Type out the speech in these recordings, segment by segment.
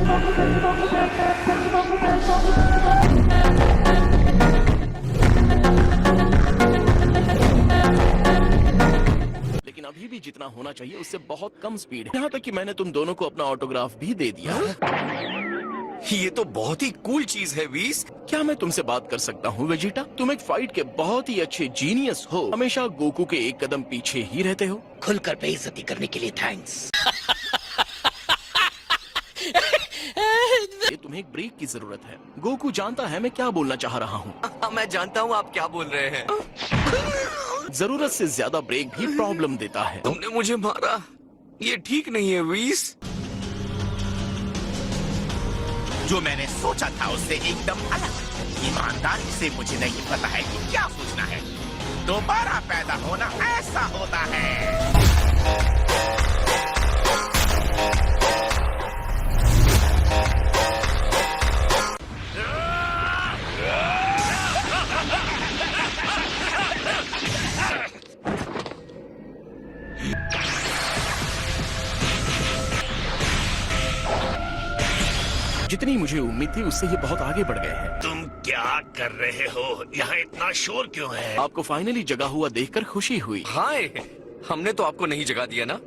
लेकिन अभी भी जितना होना चाहिए उससे बहुत कम स्पीड है। यहाँ तक कि मैंने तुम दोनों को अपना ऑटोग्राफ भी दे दिया। ये तो बहुत ही कूल चीज है वीस। क्या मैं तुमसे बात कर सकता हूँ वेजिटा? तुम एक फाइट के बहुत ही अच्छे जीनियस हो, हमेशा गोकू के एक कदम पीछे ही रहते हो। खुलकर बेइज्जती करने के लिए थैंक्स। ये तुम्हें एक ब्रेक की जरूरत है। गोकू जानता है मैं क्या बोलना चाह रहा हूँ। मैं जानता हूँ आप क्या बोल रहे हैं। जरूरत से ज्यादा ब्रेक भी प्रॉब्लम देता है। तुमने मुझे मारा, ये ठीक नहीं है वीस। जो मैंने सोचा था उससे एकदम अलग। ईमानदारी से मुझे नहीं पता है कि क्या सोचना है। दोबारा पैदा होना ऐसा होता है। जितनी मुझे उम्मीद थी उससे ये बहुत आगे बढ़ गए हैं। तुम क्या कर रहे हो? यहाँ इतना शोर क्यों है? आपको फाइनली जगा हुआ देखकर खुशी हुई। हाय, हमने तो आपको नहीं जगा दिया ना।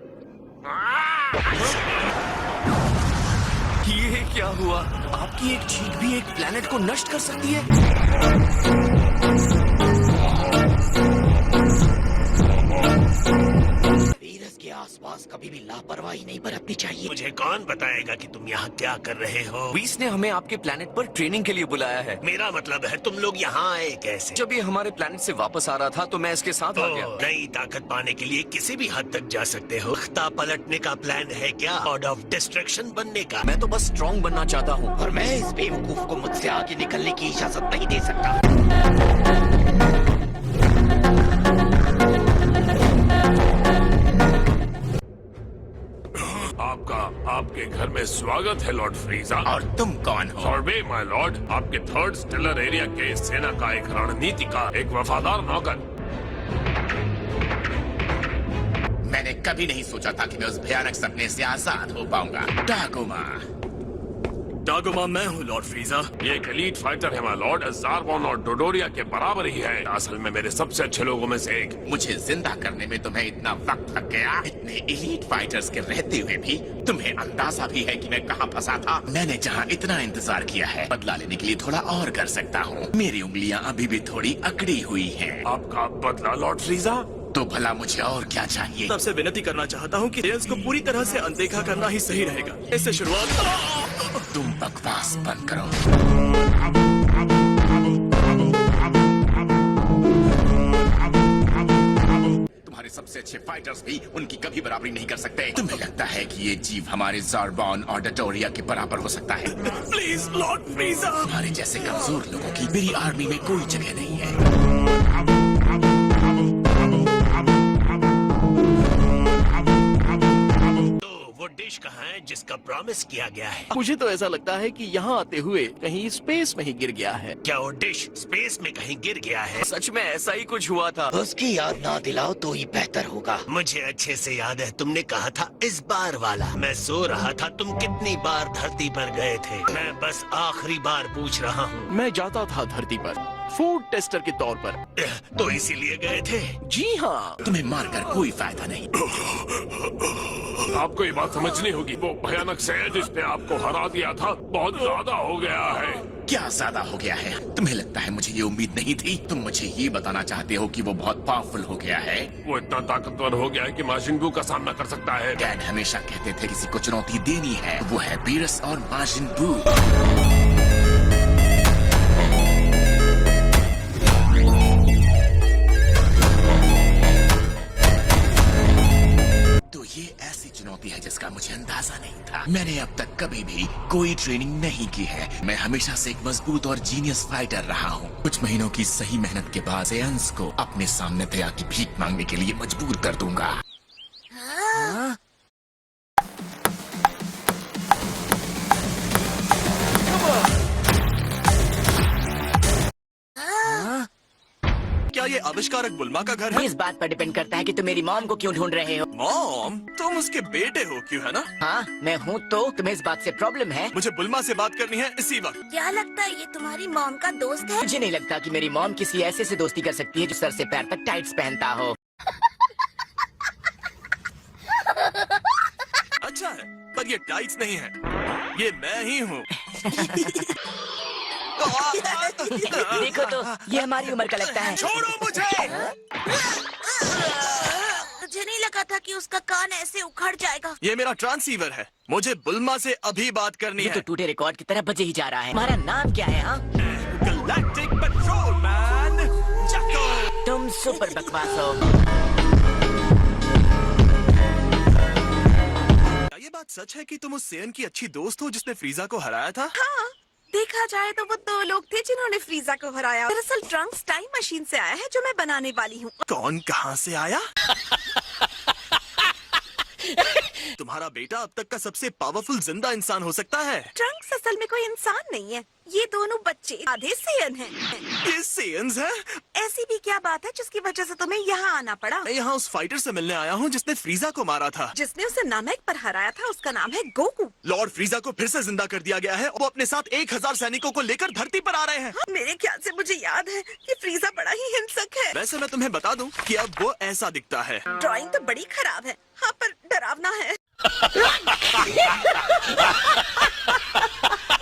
ये क्या हुआ? आपकी एक चीख भी एक प्लेनेट को नष्ट कर सकती है। वीरस के आसपास कभी भी लापरवाही नहीं बरतनी चाहिए। मुझे कौन बताएगा कि तुम यहाँ क्या कर रहे हो? वीस ने हमें आपके प्लेनेट पर ट्रेनिंग के लिए बुलाया है। मेरा मतलब है तुम लोग यहाँ आए कैसे? जब ये हमारे प्लेनेट से वापस आ रहा था तो मैं इसके साथ आ गया। नई ताकत पाने के लिए किसी भी हद तक जा सकते हो। तख्ता पलटने का प्लान है क्या? गॉड ऑफ डिस्ट्रक्शन बनने का? मैं तो बस स्ट्रॉन्ग बनना चाहता हूँ। और मैं इस बेवकूफ को मुझसे आगे निकलने की इजाजत नहीं दे सकता। आपके घर में स्वागत है लॉर्ड फ्रीजा। और तुम कौन हो? सॉर्बे माय लॉर्ड, आपके थर्ड स्टेलर एरिया के सेना का एक रणनीति का एक वफादार नौकर। मैंने कभी नहीं सोचा था कि मैं उस भयानक सपने से आजाद हो पाऊंगा। डागोमा। डागोमा मैं हूँ लॉर्ड फ्रीजा। ये एक एलीट फाइटर है माय लॉर्ड, ज़ारबॉन और डोडोरिया के बराबर ही है। असल में मेरे सबसे अच्छे लोगों में से एक। मुझे जिंदा करने में तुम्हें इतना वक्त लग गया। इतने एलीट फाइटर्स के रहते हुए भी तुम्हें अंदाजा भी है कि मैं कहाँ फंसा था? मैंने जहाँ इतना इंतजार किया है, बदला लेने के लिए थोड़ा और कर सकता हूँ। मेरी उंगलियाँ अभी भी थोड़ी अकड़ी हुई हैं। आपका बदला लॉर्ड फ्रीजा? तो भला मुझे और क्या चाहिए? आपसे विनती करना चाहता हूँ कि जेम्स को पूरी तरह से अनदेखा करना ही सही रहेगा। इससे शुरुआत। तुम बकवास बंद करो। तुम्हारे सबसे अच्छे फाइटर्स भी उनकी कभी बराबरी नहीं कर सकते। तुम्हें लगता है कि ये जीव हमारे ज़ारबॉन और डटोरिया के बराबर हो सकता है? Please Lord फ्रीजा। तुम्हारे जैसे कमजोर लोगों की मेरी आर्मी में कोई जगह नहीं है। डिश कहाँ है जिसका प्रॉमिस किया गया है? मुझे तो ऐसा लगता है कि यहाँ आते हुए कहीं स्पेस में ही गिर गया है। क्या वो डिश स्पेस में कहीं गिर गया है? सच में ऐसा ही कुछ हुआ था। उसकी याद ना दिलाओ तो ही बेहतर होगा। मुझे अच्छे से याद है, तुमने कहा था इस बार वाला। मैं सो रहा था, तुम कितनी बार धरती पर गए थे? मैं बस आखिरी बार पूछ रहा हूँ। मैं जाता था धरती पर फूड टेस्टर के तौर पर। तो इसीलिए गए थे? जी हाँ। तुम्हें मारकर कोई फायदा नहीं। आपको ये बात समझनी होगी, वो भयानक शय जिसने आपको हरा दिया था बहुत ज्यादा हो गया है। क्या ज्यादा हो गया है? तुम्हें लगता है मुझे ये उम्मीद नहीं थी? तुम मुझे ये बताना चाहते हो कि वो बहुत पावरफुल हो गया है? वो इतना ताकतवर हो गया है कि माशिन बू का सामना कर सकता है। डैड हमेशा कहते थे किसी को चुनौती देनी है, वो है बीरस और माशिन बू। ये ऐसी चुनौती है जिसका मुझे अंदाजा नहीं था। मैंने अब तक कभी भी कोई ट्रेनिंग नहीं की है। मैं हमेशा से एक मजबूत और जीनियस फाइटर रहा हूँ। कुछ महीनों की सही मेहनत के बाद एंस को अपने सामने दया की भीख मांगने के लिए मजबूर कर दूंगा। क्या ये आविष्कारक बुल्मा का घर है? इस बात पर डिपेंड करता है कि तुम मेरी मॉम को क्यों ढूंढ रहे हो। मॉम, तुम उसके बेटे हो क्यों, है ना? हाँ मैं हूँ, तो तुम्हें इस बात से प्रॉब्लम है? मुझे बुल्मा से बात करनी है इसी वक्त। क्या लगता है ये तुम्हारी मॉम का दोस्त है? मुझे नहीं लगता कि मेरी मॉम किसी ऐसे से दोस्ती कर सकती है जो सर से पैर तक टाइट्स पहनता हो। अच्छा है, पर ये टाइट्स नहीं है, ये मैं ही हूँ। देखो तो ये हमारी उम्र का लगता है। छोड़ो मुझे। मुझे नहीं लगा था कि उसका कान ऐसे उखड़ जाएगा। ये मेरा ट्रांसीवर है, मुझे बुल्मा से अभी बात करनी ये तो है। टूटे रिकॉर्ड की तरह बजे ही जा रहा है। हमारा नाम क्या है? हाँ गैलेक्टिक पेट्रोलमैन जैको। तुम सुपर बकवास हो। क्या ये बात सच है कि तुम उस सेयन की अच्छी दोस्त हो जिसने फ्रीजा को हराया था? हाँ, देखा जाए तो वो 2 लोग थे जिन्होंने फ्रीजा को हराया। दरअसल ट्रंक्स टाइम मशीन से आया है जो मैं बनाने वाली हूँ। कौन कहाँ से आया? तुम्हारा बेटा अब तक का सबसे पावरफुल जिंदा इंसान हो सकता है। ट्रंक्स असल में कोई इंसान नहीं है, ये दोनों बच्चे आधे सेयन हैं। ये सेयन्स है? ऐसी भी क्या बात है जिसकी वजह से तुम्हें यहाँ आना पड़ा? मैं यहाँ उस फाइटर से मिलने आया हूँ जिसने फ्रीजा को मारा था। जिसने उसे नामेक पर हराया था उसका नाम है गोकू। लॉर्ड फ्रीजा को फिर से जिंदा कर दिया गया है। वो अपने साथ 1000 सैनिकों को लेकर धरती पर आ रहे हैं। मेरे ख्याल से मुझे याद है कि फ्रीजा बड़ा ही हिंसक है। वैसे मैं तुम्हें बता दूं कि अब वो ऐसा दिखता है। ड्राइंग तो बड़ी खराब है, हाँ पर डरावना है।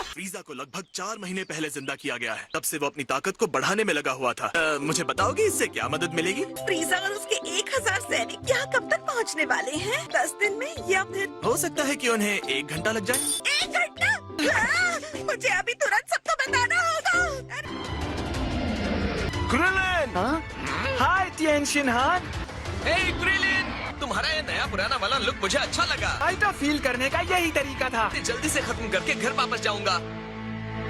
फ्रीजा को लगभग 4 महीने पहले जिंदा किया गया है। तब से वो अपनी ताकत को बढ़ाने में लगा हुआ था। मुझे बताओगे इससे क्या मदद मिलेगी? फ्रीजा और उसके 1000 सैनिक यहाँ कब तक पहुँचने वाले हैं? 10 दिन में या फिर हो सकता है कि उन्हें 1 घंटा लग जाए। 1 घंटा? मुझे अभी तुरंत सबको बताना होगा। क्रिलिन! हाय तिएनशिन हान! तुम्हारा ये नया पुराना वाला लुक मुझे अच्छा लगा। आइटा फील करने का यही तरीका था। जल्दी से खत्म करके घर वापस जाऊंगा।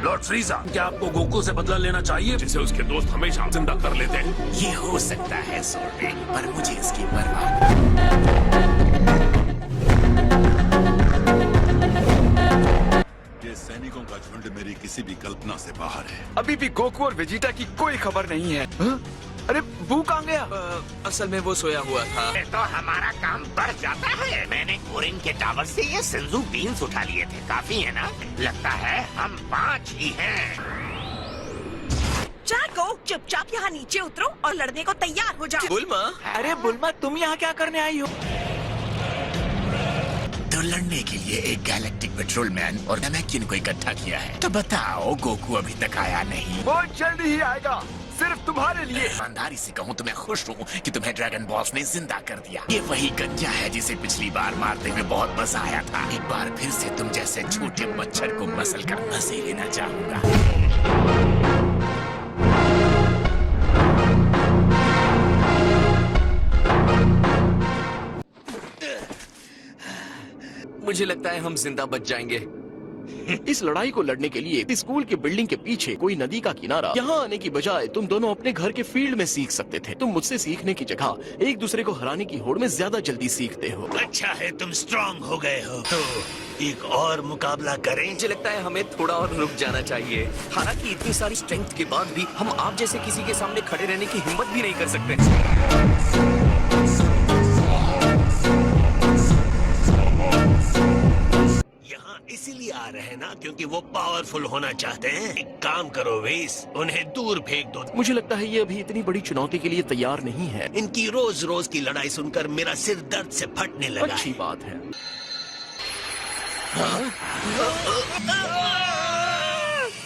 लॉर्ड फ्रीजा, क्या आपको गोकू से बदला लेना चाहिए जिसे उसके दोस्त हमेशा जिंदा कर लेते हैं? ये हो सकता है सोर्बे, पर मुझे इसकी परवाह। ये सैनिकों का झुंड मेरी किसी भी कल्पना से बाहर है। अभी भी गोकू और वेजिटा की कोई खबर नहीं है। हाँ? अरे बू कहाँ गया? असल में वो सोया हुआ था। तो हमारा काम बढ़ जाता है। मैंने कोरिन के टावर से ये सिंजू बीन्स उठा लिए थे। काफी है ना? लगता है हम 5 ही हैं। जाको, चुपचाप यहाँ नीचे उतरो और लड़ने को तैयार हो जाओ। बुल्मा, अरे बुल्मा, तुम यहाँ क्या करने आई हो? तो लड़ने के लिए एक गैलेक्टिक पेट्रोलमैन और नैमेकिन को इकट्ठा किया है। तो बताओ, गोकू अभी तक आया नहीं। वो जल्द ही आएगा, सिर्फ तुम्हारे लिए। ईमानदारी से कहूँ तो मैं खुश हूँ कि तुम्हें ड्रैगन बॉल्स ने जिंदा कर दिया। ये वही गंजा है जिसे पिछली बार मारते हुए बहुत मजा आया था। एक बार फिर से तुम जैसे छोटे मच्छर को मसल कर मजे लेना चाहूंगा। मुझे लगता है हम जिंदा बच जाएंगे। इस लड़ाई को लड़ने के लिए स्कूल की बिल्डिंग के पीछे कोई नदी का किनारा, यहाँ आने की बजाय तुम दोनों अपने घर के फील्ड में सीख सकते थे। तुम मुझसे सीखने की जगह एक दूसरे को हराने की होड़ में ज्यादा जल्दी सीखते हो। अच्छा है तुम स्ट्रांग हो गए हो, तो एक और मुकाबला करें? मुझे लगता है हमें थोड़ा और रुक जाना चाहिए। हालांकि इतनी सारी स्ट्रेंथ के बाद भी हम आप जैसे किसी के सामने खड़े रहने की हिम्मत भी नहीं कर सकते। इसीलिए आ रहे हैं ना क्योंकि वो पावरफुल होना चाहते हैं। एक काम करो वेस, उन्हें दूर फेंक दो। मुझे लगता है ये अभी इतनी बड़ी चुनौती के लिए तैयार नहीं है। इनकी रोज रोज की लड़ाई सुनकर मेरा सिर दर्द से फटने लगा अच्छी है। बात है।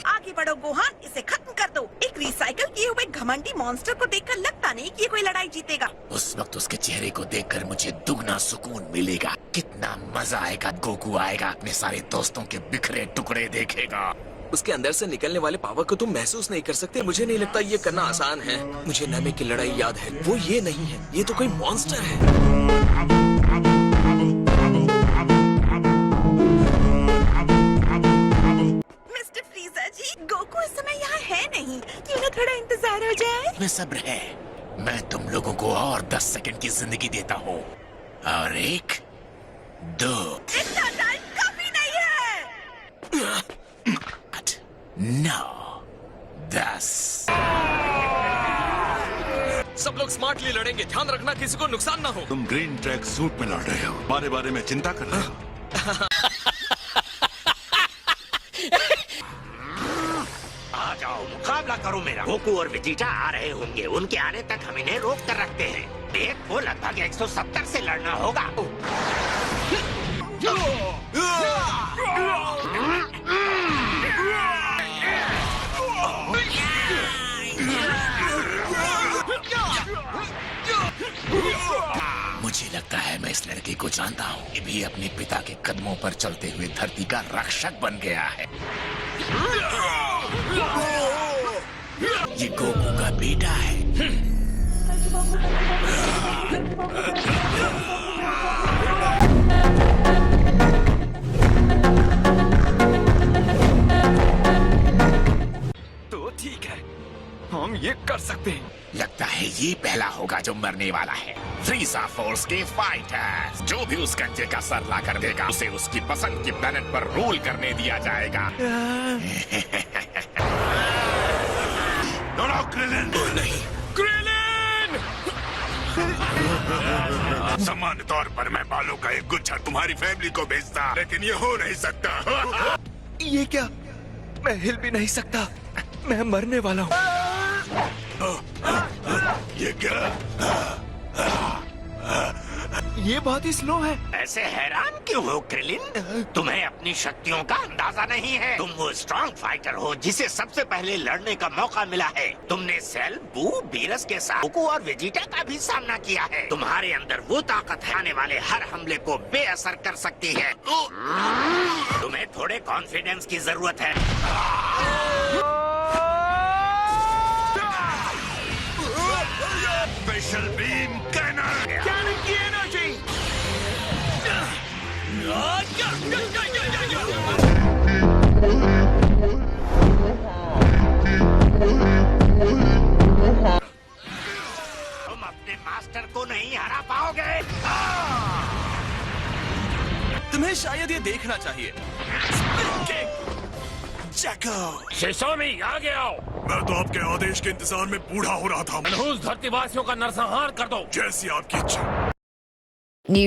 आगे बढ़ो गोहान, इसे खत्म कर दो। एक रिसाइकल किए हुए घमंडी मॉन्स्टर को देखकर लगता नहीं कि ये कोई लड़ाई जीतेगा। उस वक्त उसके चेहरे को देखकर मुझे दुगना सुकून मिलेगा। कितना मजा आएगा। गोकू आएगा, अपने सारे दोस्तों के बिखरे टुकड़े देखेगा। उसके अंदर से निकलने वाले पावर को तुम महसूस नहीं कर सकते। मुझे नहीं लगता ये करना आसान है। मुझे नामेक की लड़ाई याद है, वो ये नहीं है, ये तो कोई मॉन्स्टर है। गोकू इस समय यहाँ है नहीं, क्यों ना थोड़ा इंतजार हो जाए? में सब्र है। मैं तुम लोगों को और 10 सेकंड की जिंदगी देता हूँ। और 1, 2, इतना टाइम काफी नहीं है। 8, 9, 10। सब लोग स्मार्टली लड़ेंगे, ध्यान रखना किसी को नुकसान ना हो। तुम ग्रीन ट्रैक सूट में लड़ रहे हो, बारे बारे में चिंता कर रहे हो। आ जाओ, मुकाबला करो मेरा। गोकू और वेजिटा आ रहे होंगे, उनके आने तक हम इन्हें रोक कर रखते हैं। एक को लगभग 170 से लड़ना होगा। मुझे लगता है मैं इस लड़के को जानता हूँ। ये भी अपने पिता के कदमों पर चलते हुए धरती का रक्षक बन गया है। ये गोकू का बेटा है। तो ठीक है, हम ये कर सकते हैं। लगता है ये पहला होगा जो मरने वाला है। फ्रीजा फोर्स के फाइटर्स, जो भी उस गंजे का सर ला कर देगा उसे उसकी पसंद की प्लेनेट पर रूल करने दिया जाएगा। दौड़ाओ क्रिलिन। नहीं, क्रिलिन! सामान्य तौर पर मैं बालों का एक गुच्छा तुम्हारी फैमिली को भेजता, लेकिन ये हो नहीं सकता। ये क्या? मैं हिल भी नहीं सकता। मैं मरने वाला हूँ। ये क्या? ये बहुत ही स्लो है। ऐसे हैरान क्यों हो क्रिलिन? तुम्हें अपनी शक्तियों का अंदाजा नहीं है। तुम वो स्ट्रॉन्ग फाइटर हो जिसे सबसे पहले लड़ने का मौका मिला है। तुमने सेल, बू, बीरस के साथ गोकू और वेजिटा का भी सामना किया है। तुम्हारे अंदर वो ताकत है आने वाले हर हमले को बेअसर कर सकती है। तुम्हें थोड़े कॉन्फिडेंस की जरूरत है। Special beam cannon. कैनन की एनर्जी। तुम अपने मास्टर को नहीं हरा पाओगे। तुम्हें शायद ये देखना चाहिए। जैको, शिशोमी आगे आओ। मैं तो आपके आदेश के इंतजार में बूढ़ा हो रहा था। मनहूस धरतीवासियों का नरसंहार कर दो। जैसी आपकी इच्छा।